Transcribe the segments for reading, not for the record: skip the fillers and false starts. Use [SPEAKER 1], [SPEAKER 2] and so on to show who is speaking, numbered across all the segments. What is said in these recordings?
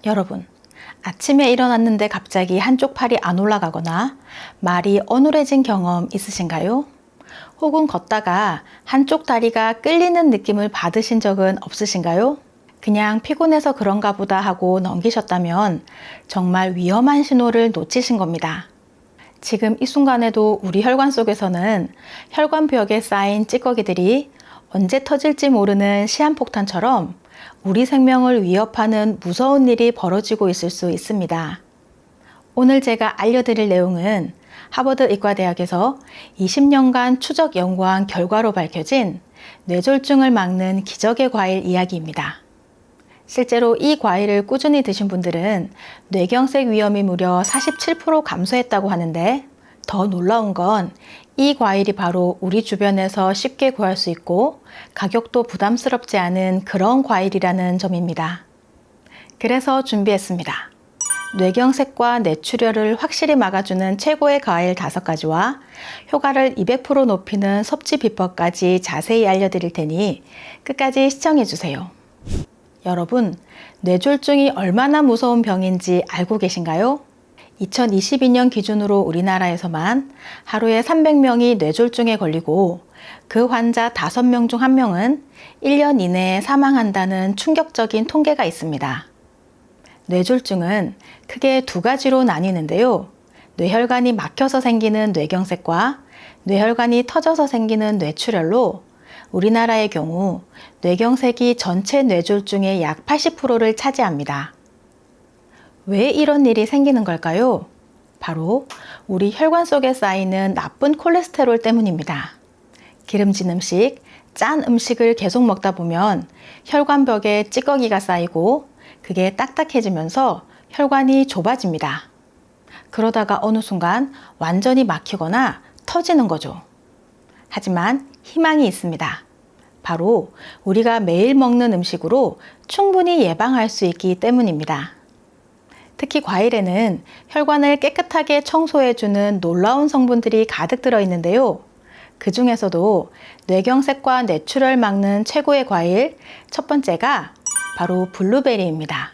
[SPEAKER 1] 여러분, 아침에 일어났는데 갑자기 한쪽 팔이 안 올라가거나 말이 어눌해진 경험 있으신가요? 혹은 걷다가 한쪽 다리가 끌리는 느낌을 받으신 적은 없으신가요? 그냥 피곤해서 그런가 보다 하고 넘기셨다면 정말 위험한 신호를 놓치신 겁니다. 지금 이 순간에도 우리 혈관 속에서는 혈관벽에 쌓인 찌꺼기들이 언제 터질지 모르는 시한폭탄처럼 우리 생명을 위협하는 무서운 일이 벌어지고 있을 수 있습니다. 오늘 제가 알려드릴 내용은 하버드 의과대학에서 20년간 추적 연구한 결과로 밝혀진 뇌졸중을 막는 기적의 과일 이야기입니다. 실제로 이 과일을 꾸준히 드신 분들은 뇌경색 위험이 무려 47% 감소했다고 하는데, 더 놀라운 건 이 과일이 바로 우리 주변에서 쉽게 구할 수 있고 가격도 부담스럽지 않은 그런 과일이라는 점입니다. 그래서 준비했습니다. 뇌경색과 뇌출혈을 확실히 막아주는 최고의 과일 5가지와 효과를 200% 높이는 섭취 비법까지 자세히 알려드릴 테니 끝까지 시청해주세요. 여러분, 뇌졸중이 얼마나 무서운 병인지 알고 계신가요? 2022년 기준으로 우리나라에서만 하루에 300명이 뇌졸중에 걸리고 그 환자 5명 중 1명은 1년 이내에 사망한다는 충격적인 통계가 있습니다. 뇌졸중은 크게 2가지로 나뉘는데요. 뇌혈관이 막혀서 생기는 뇌경색과 뇌혈관이 터져서 생기는 뇌출혈로 우리나라의 경우 뇌경색이 전체 뇌졸중의 약 80%를 차지합니다. 왜 이런 일이 생기는 걸까요? 바로 우리 혈관 속에 쌓이는 나쁜 콜레스테롤 때문입니다. 기름진 음식, 짠 음식을 계속 먹다 보면 혈관벽에 찌꺼기가 쌓이고 그게 딱딱해지면서 혈관이 좁아집니다. 그러다가 어느 순간 완전히 막히거나 터지는 거죠. 하지만 희망이 있습니다. 바로 우리가 매일 먹는 음식으로 충분히 예방할 수 있기 때문입니다. 특히 과일에는 혈관을 깨끗하게 청소해주는 놀라운 성분들이 가득 들어있는데요. 그 중에서도 뇌경색과 뇌출혈을 막는 최고의 과일 첫 번째가 바로 블루베리입니다.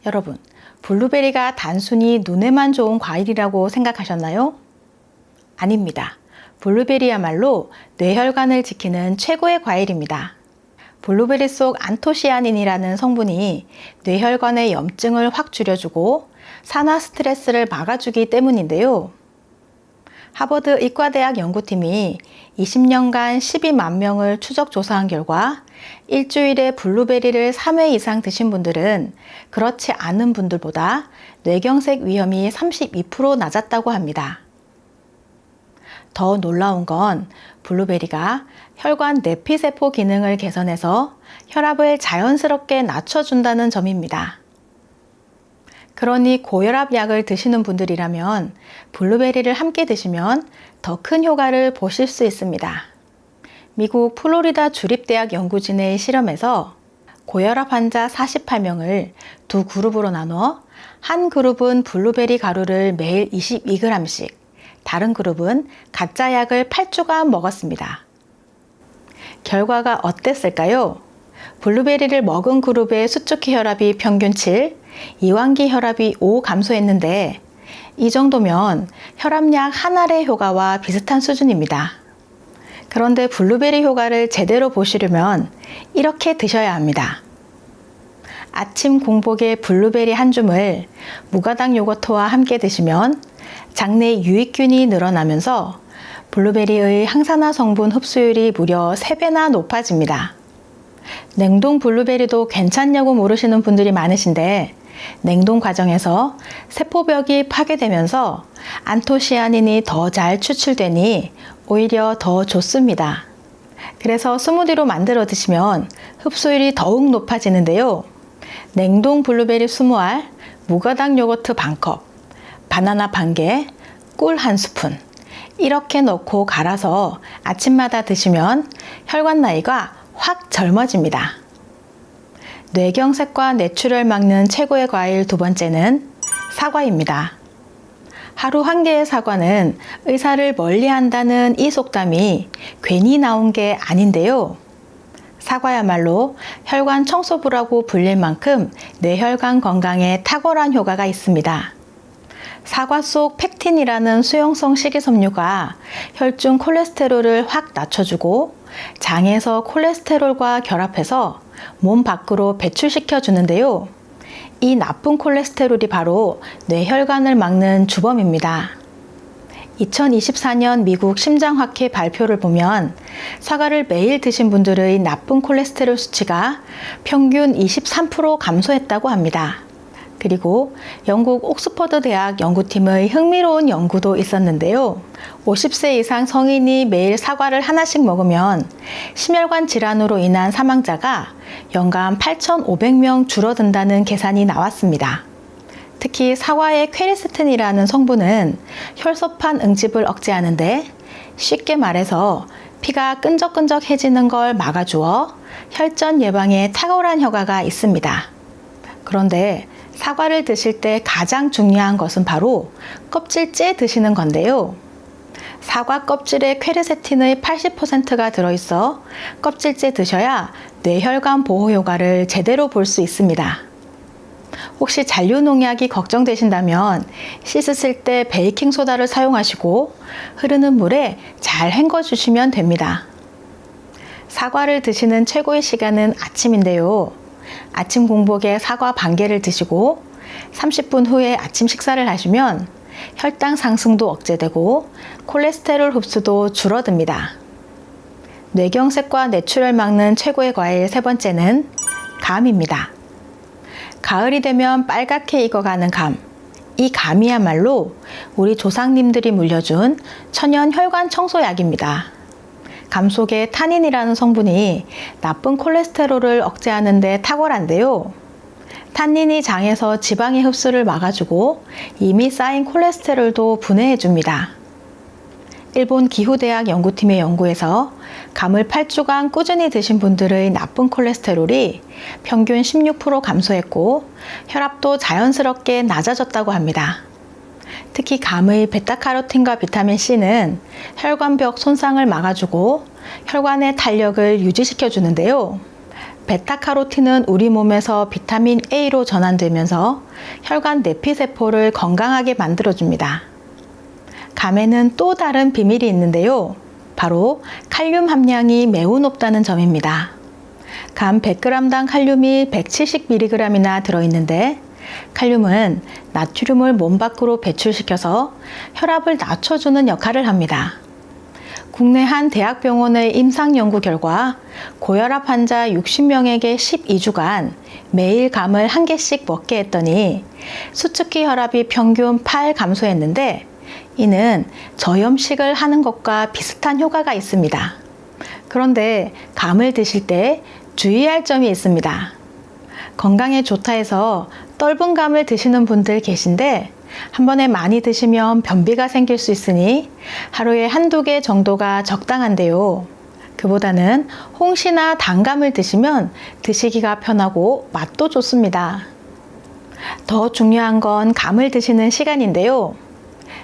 [SPEAKER 1] 여러분, 블루베리가 단순히 눈에만 좋은 과일이라고 생각하셨나요? 아닙니다. 블루베리야말로 뇌혈관을 지키는 최고의 과일입니다. 블루베리 속 안토시아닌이라는 성분이 뇌혈관의 염증을 확 줄여주고 산화 스트레스를 막아주기 때문인데요. 하버드 의과대학 연구팀이 20년간 12만 명을 추적 조사한 결과 일주일에 블루베리를 3회 이상 드신 분들은 그렇지 않은 분들보다 뇌경색 위험이 32% 낮았다고 합니다. 더 놀라운 건 블루베리가 혈관 내피세포 기능을 개선해서 혈압을 자연스럽게 낮춰준다는 점입니다. 그러니 고혈압 약을 드시는 분들이라면 블루베리를 함께 드시면 더 큰 효과를 보실 수 있습니다. 미국 플로리다 주립대학 연구진의 실험에서 고혈압 환자 48명을 두 그룹으로 나눠 한 그룹은 블루베리 가루를 매일 22g씩, 다른 그룹은 가짜 약을 8주간 먹었습니다. 결과가 어땠을까요? 블루베리를 먹은 그룹의 수축기 혈압이 평균 7, 이완기 혈압이 5 감소했는데 이 정도면 혈압약 한 알의 효과와 비슷한 수준입니다. 그런데 블루베리 효과를 제대로 보시려면 이렇게 드셔야 합니다. 아침 공복에 블루베리 한 줌을 무가당 요거트와 함께 드시면 장내 유익균이 늘어나면서 블루베리의 항산화 성분 흡수율이 무려 3배나 높아집니다. 냉동 블루베리도 괜찮냐고 물으시는 분들이 많으신데, 냉동 과정에서 세포벽이 파괴되면서 안토시아닌이 더 잘 추출되니 오히려 더 좋습니다. 그래서 스무디로 만들어 드시면 흡수율이 더욱 높아지는데요. 냉동 블루베리 20알, 무가당 요거트 반컵, 바나나 반 개, 꿀 1스푼 이렇게 넣고 갈아서 아침마다 드시면 혈관 나이가 확 젊어집니다. 뇌경색과 뇌출혈을 막는 최고의 과일 두 번째는 사과입니다. 하루 한 개의 사과는 의사를 멀리한다는 이 속담이 괜히 나온 게 아닌데요. 사과야말로 혈관 청소부라고 불릴 만큼 뇌혈관 건강에 탁월한 효과가 있습니다. 사과 속 펙틴이라는 수용성 식이섬유가 혈중 콜레스테롤을 확 낮춰주고 장에서 콜레스테롤과 결합해서 몸 밖으로 배출시켜 주는데요. 이 나쁜 콜레스테롤이 바로 뇌혈관을 막는 주범입니다. 2024년 미국 심장학회 발표를 보면 사과를 매일 드신 분들의 나쁜 콜레스테롤 수치가 평균 23% 감소했다고 합니다. 그리고 영국 옥스퍼드 대학 연구팀의 흥미로운 연구도 있었는데요. 50세 이상 성인이 매일 사과를 하나씩 먹으면 심혈관 질환으로 인한 사망자가 연간 8,500명 줄어든다는 계산이 나왔습니다. 특히 사과의 퀘르세틴이라는 성분은 혈소판 응집을 억제하는데 쉽게 말해서 피가 끈적끈적해지는 걸 막아주어 혈전 예방에 탁월한 효과가 있습니다. 그런데 사과를 드실 때 가장 중요한 것은 바로 껍질째 드시는 건데요. 사과 껍질에 퀘르세틴의 80%가 들어있어 껍질째 드셔야 뇌혈관 보호 효과를 제대로 볼 수 있습니다. 혹시 잔류농약이 걱정되신다면 씻으실 때 베이킹소다를 사용하시고 흐르는 물에 잘 헹궈주시면 됩니다. 사과를 드시는 최고의 시간은 아침인데요. 아침 공복에 사과 반 개를 드시고 30분 후에 아침 식사를 하시면 혈당 상승도 억제되고 콜레스테롤 흡수도 줄어듭니다. 뇌경색과 뇌출혈 막는 최고의 과일 세 번째는 감입니다. 가을이 되면 빨갛게 익어가는 감. 이 감이야말로 우리 조상님들이 물려준 천연 혈관 청소약입니다. 감 속에 타닌이라는 성분이 나쁜 콜레스테롤을 억제하는 데 탁월한데요. 탄닌이 장에서 지방의 흡수를 막아주고 이미 쌓인 콜레스테롤도 분해해줍니다. 일본 기후대학 연구팀의 연구에서 감을 8주간 꾸준히 드신 분들의 나쁜 콜레스테롤이 평균 16% 감소했고 혈압도 자연스럽게 낮아졌다고 합니다. 특히 감의 베타카로틴과 비타민 C는 혈관벽 손상을 막아주고 혈관의 탄력을 유지시켜 주는데요. 베타카로틴은 우리 몸에서 비타민 A로 전환되면서 혈관 내피세포를 건강하게 만들어줍니다. 감에는 또 다른 비밀이 있는데요. 바로 칼륨 함량이 매우 높다는 점입니다. 감 100g당 칼륨이 170mg이나 들어있는데 칼륨은 나트륨을 몸 밖으로 배출시켜서 혈압을 낮춰주는 역할을 합니다. 국내 한 대학병원의 임상 연구 결과 고혈압 환자 60명에게 12주간 매일 감을 한 개씩 먹게 했더니 수축기 혈압이 평균 8 감소했는데 이는 저염식을 하는 것과 비슷한 효과가 있습니다. 그런데 감을 드실 때 주의할 점이 있습니다. 건강에 좋다 해서 떫은 감을 드시는 분들 계신데 한 번에 많이 드시면 변비가 생길 수 있으니 하루에 한두 개 정도가 적당한데요. 그보다는 홍시나 단감을 드시면 드시기가 편하고 맛도 좋습니다. 더 중요한 건 감을 드시는 시간인데요.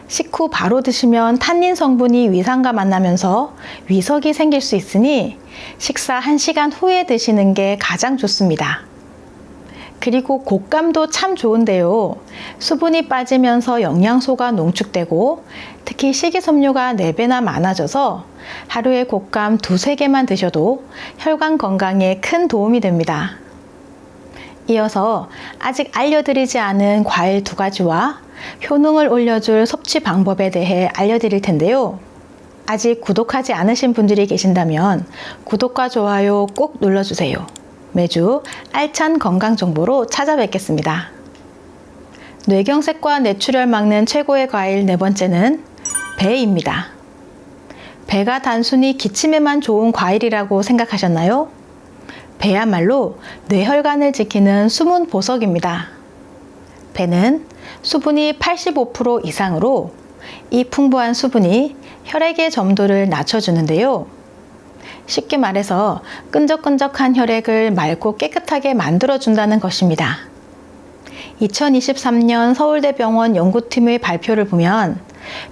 [SPEAKER 1] 식후 바로 드시면 탄닌 성분이 위산과 만나면서 위석이 생길 수 있으니 식사 1시간 후에 드시는 게 가장 좋습니다. 그리고 곶감도 참 좋은데요. 수분이 빠지면서 영양소가 농축되고 특히 식이섬유가 4배나 많아져서 하루에 곶감 2-3개만 드셔도 혈관 건강에 큰 도움이 됩니다. 이어서 아직 알려드리지 않은 과일 2가지와 효능을 올려줄 섭취 방법에 대해 알려드릴 텐데요. 아직 구독하지 않으신 분들이 계신다면 구독과 좋아요 꼭 눌러주세요. 매주 알찬 건강 정보로 찾아뵙겠습니다. 뇌경색과 뇌출혈 막는 최고의 과일 4번째는 배입니다. 배가 단순히 기침에만 좋은 과일이라고 생각하셨나요? 배야말로 뇌혈관을 지키는 숨은 보석입니다. 배는 수분이 85% 이상으로 이 풍부한 수분이 혈액의 점도를 낮춰주는데요. 쉽게 말해서 끈적끈적한 혈액을 맑고 깨끗하게 만들어준다는 것입니다. 2023년 서울대병원 연구팀의 발표를 보면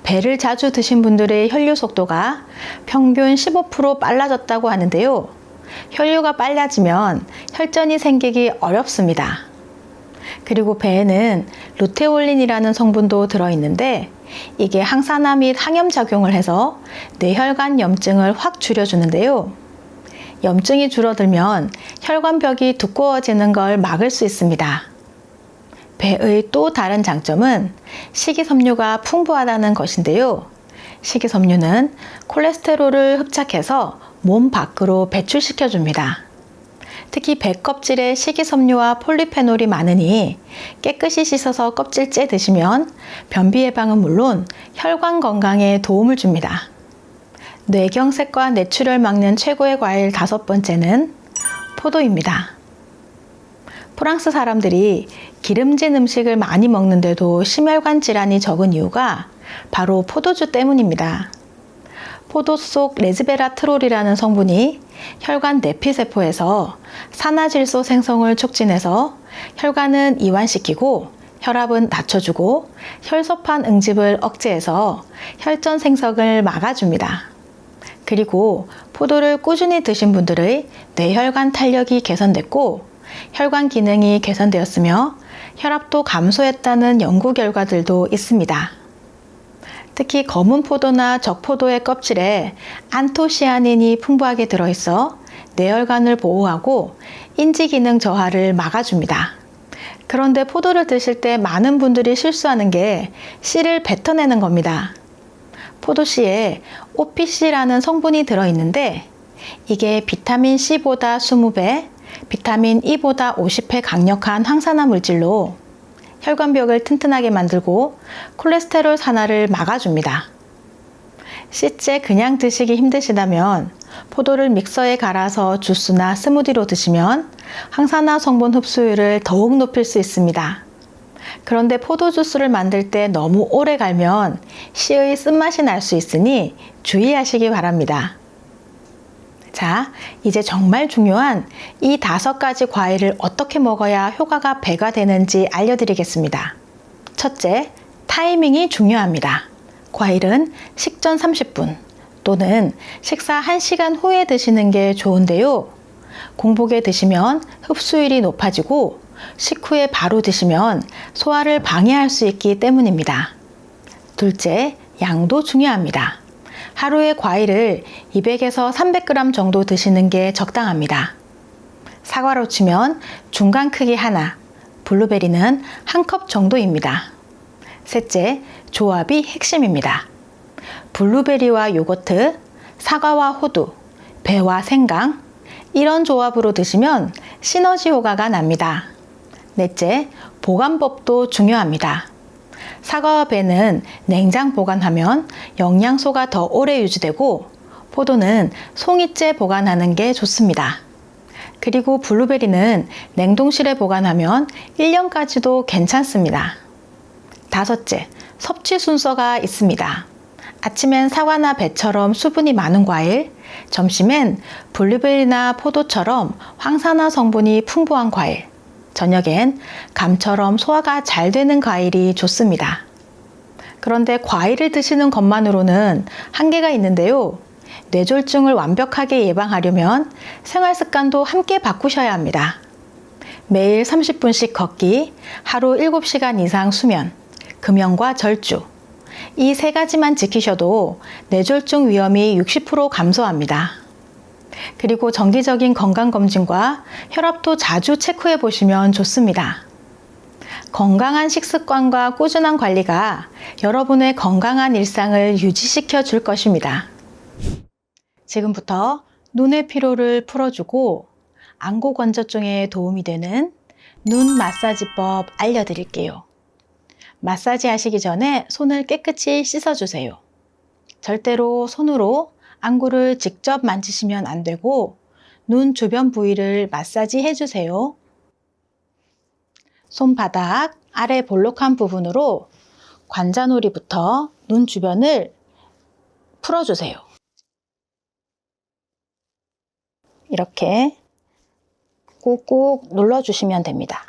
[SPEAKER 1] 배를 자주 드신 분들의 혈류 속도가 평균 15% 빨라졌다고 하는데요. 혈류가 빨라지면 혈전이 생기기 어렵습니다. 그리고 배에는 루테올린이라는 성분도 들어있는데 이게 항산화 및 항염작용을 해서 뇌혈관 염증을 확 줄여주는데요. 염증이 줄어들면 혈관벽이 두꺼워지는 걸 막을 수 있습니다. 배의 또 다른 장점은 식이섬유가 풍부하다는 것인데요. 식이섬유는 콜레스테롤을 흡착해서 몸 밖으로 배출시켜줍니다. 특히 배 껍질에 식이섬유와 폴리페놀이 많으니 깨끗이 씻어서 껍질째 드시면 변비 예방은 물론 혈관 건강에 도움을 줍니다. 뇌경색과 뇌출혈 막는 최고의 과일 5번째는 포도입니다. 프랑스 사람들이 기름진 음식을 많이 먹는데도 심혈관 질환이 적은 이유가 바로 포도주 때문입니다. 포도 속 레즈베라트롤이라는 성분이 혈관 내피세포에서 산화질소 생성을 촉진해서 혈관은 이완시키고 혈압은 낮춰주고 혈소판 응집을 억제해서 혈전 생성을 막아줍니다. 그리고 포도를 꾸준히 드신 분들의 뇌혈관 탄력이 개선됐고 혈관 기능이 개선되었으며 혈압도 감소했다는 연구 결과들도 있습니다. 특히 검은 포도나 적포도의 껍질에 안토시아닌이 풍부하게 들어있어 뇌혈관을 보호하고 인지 기능 저하를 막아줍니다. 그런데 포도를 드실 때 많은 분들이 실수하는 게 씨를 뱉어내는 겁니다. 포도씨에 OPC라는 성분이 들어있는데 이게 비타민 C보다 20배, 비타민 E보다 50배 강력한 항산화 물질로 혈관벽을 튼튼하게 만들고 콜레스테롤 산화를 막아줍니다. 씨째 그냥 드시기 힘드시다면 포도를 믹서에 갈아서 주스나 스무디로 드시면 항산화 성분 흡수율을 더욱 높일 수 있습니다. 그런데 포도 주스를 만들 때 너무 오래 갈면 씨의 쓴맛이 날 수 있으니 주의하시기 바랍니다. 자, 이제 정말 중요한 이 5가지 과일을 어떻게 먹어야 효과가 배가 되는지 알려드리겠습니다. 첫째, 타이밍이 중요합니다. 과일은 식전 30분 또는 식사 1시간 후에 드시는 게 좋은데요. 공복에 드시면 흡수율이 높아지고 식후에 바로 드시면 소화를 방해할 수 있기 때문입니다. 둘째, 양도 중요합니다. 하루에 과일을 200에서 300g 정도 드시는 게 적당합니다. 사과로 치면 중간 크기 하나, 블루베리는 1컵 정도입니다. 셋째, 조합이 핵심입니다. 블루베리와 요거트, 사과와 호두, 배와 생강, 이런 조합으로 드시면 시너지 효과가 납니다. 넷째, 보관법도 중요합니다. 사과와 배는 냉장 보관하면 영양소가 더 오래 유지되고 포도는 송이째 보관하는 게 좋습니다. 그리고 블루베리는 냉동실에 보관하면 1년까지도 괜찮습니다. 다섯째, 섭취 순서가 있습니다. 아침엔 사과나 배처럼 수분이 많은 과일, 점심엔 블루베리나 포도처럼 황산화 성분이 풍부한 과일, 저녁엔 감처럼 소화가 잘 되는 과일이 좋습니다. 그런데 과일을 드시는 것만으로는 한계가 있는데요. 뇌졸중을 완벽하게 예방하려면 생활 습관도 함께 바꾸셔야 합니다. 매일 30분씩 걷기, 하루 7시간 이상 수면, 금연과 절주. 이 3가지만 지키셔도 뇌졸중 위험이 60% 감소합니다. 그리고 정기적인 건강검진과 혈압도 자주 체크해 보시면 좋습니다. 건강한 식습관과 꾸준한 관리가 여러분의 건강한 일상을 유지시켜 줄 것입니다. 지금부터 눈의 피로를 풀어주고 안구 건조증에 도움이 되는 눈 마사지법 알려드릴게요. 마사지 하시기 전에 손을 깨끗이 씻어주세요. 절대로 손으로 안구를 직접 만지시면 안 되고 눈 주변 부위를 마사지 해주세요. 손바닥 아래 볼록한 부분으로 관자놀이부터 눈 주변을 풀어주세요. 이렇게 꾹꾹 눌러주시면 됩니다.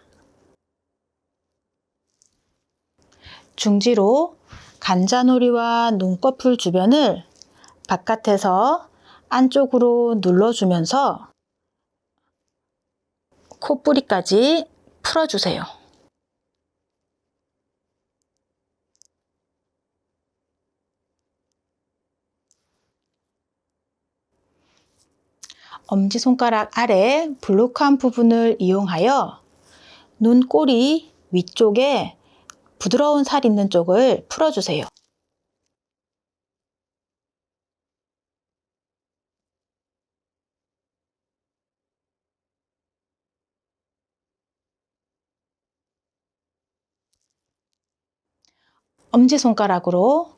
[SPEAKER 1] 중지로 관자놀이와 눈꺼풀 주변을 바깥에서 안쪽으로 눌러주면서 콧뿌리까지 풀어주세요. 엄지손가락 아래 볼록한 부분을 이용하여 눈꼬리 위쪽에 부드러운 살 있는 쪽을 풀어주세요. 엄지손가락으로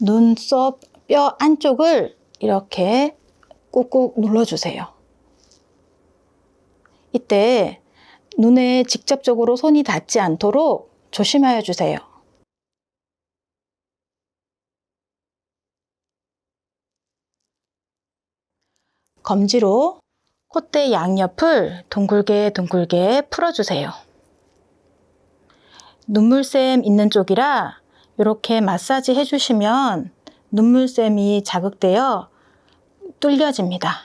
[SPEAKER 1] 눈썹 뼈 안쪽을 이렇게 꾹꾹 눌러주세요. 이때 눈에 직접적으로 손이 닿지 않도록 조심하여 주세요. 검지로 콧대 양옆을 둥글게 풀어주세요. 눈물샘 있는 쪽이라 이렇게 마사지 해주시면 눈물샘이 자극되어 뚫려집니다.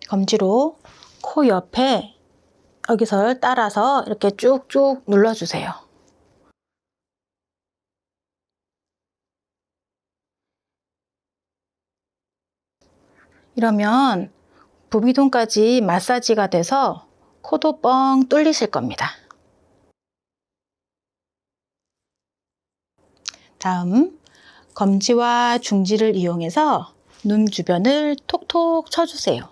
[SPEAKER 1] 검지로 코 옆에 여기서 따라서 이렇게 쭉쭉 눌러주세요. 이러면 부비동까지 마사지가 돼서 코도 뻥 뚫리실 겁니다. 다음, 검지와 중지를 이용해서 눈 주변을 톡톡 쳐주세요.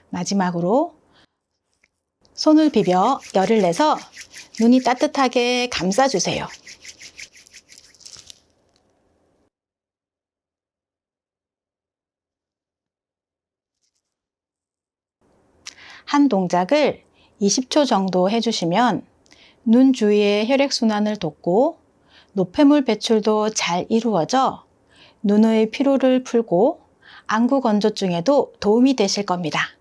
[SPEAKER 1] 마지막으로 손을 비벼 열을 내서 눈이 따뜻하게 감싸주세요. 한 동작을 20초 정도 해주시면 눈 주위의 혈액순환을 돕고 노폐물 배출도 잘 이루어져 눈의 피로를 풀고 안구 건조증에도 도움이 되실 겁니다.